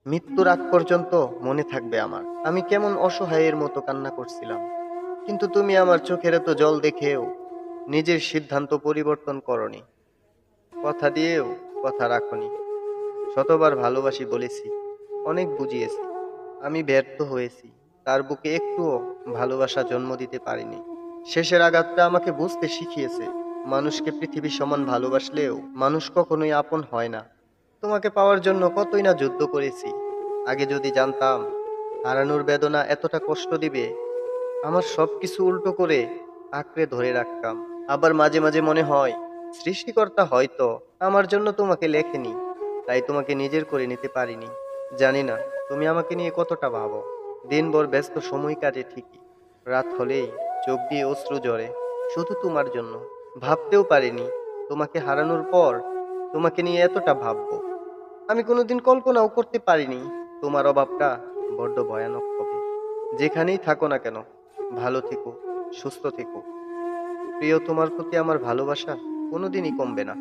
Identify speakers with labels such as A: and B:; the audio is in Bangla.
A: মৃত্যুর আগ পর্যন্ত মনে থাকবে আমার। আমি কেমন অসহায়ের মতো কান্না করছিলাম, কিন্তু তুমি আমার চোখের এত জল দেখেও নিজের সিদ্ধান্ত পরিবর্তন করনি। কথা দিয়েও কথা রাখনি। শতবার ভালোবাসি বলেছি, অনেক বুঝিয়েছি। আমি ব্যর্থ হয়েছি, তার বুকে একটুও ভালোবাসা জন্ম দিতে পারিনি। শেষের আঘাতটা আমাকে বুঝতে শিখিয়েছে, মানুষকে পৃথিবী সমান ভালোবাসলেও মানুষ কখনোই আপন হয় না। তোমাকে পাওয়ার জন্য কতই না যুদ্ধ করেছি। আগে যদি জানতাম হারানোর বেদনা এতটা কষ্ট দিবে, আমার সবকিছু উল্টো করে আঁকড়ে ধরে রাখতাম। আবার মাঝে মাঝে মনে হয় সৃষ্টিকর্তা হয়তো আমার জন্য তোমাকে লেখেনি, তাই তোমাকে নিজের করে নিতে পারিনি। জানি না তুমি আমাকে নিয়ে কতটা ভাবো। দিনভর ব্যস্ত সময় কাটে ঠিকই, রাত হলেই চোখ দিয়ে অশ্রু ঝরে শুধু তোমার জন্য। ভাবতেও পারিনি তোমাকে হারানোর পর তোমাকে নিয়ে এতটা ভাববো। আমি কোনোদিন কল্পনাও করতে পারিনি তোমার অভাবটা বড্ড ভয়ানক হবে। যেখানেই থাকো না কেন, ভালো থেকো, সুস্থ থেকো। প্রিয়, তোমার প্রতি আমার ভালোবাসা কোনোদিনই কমবে না।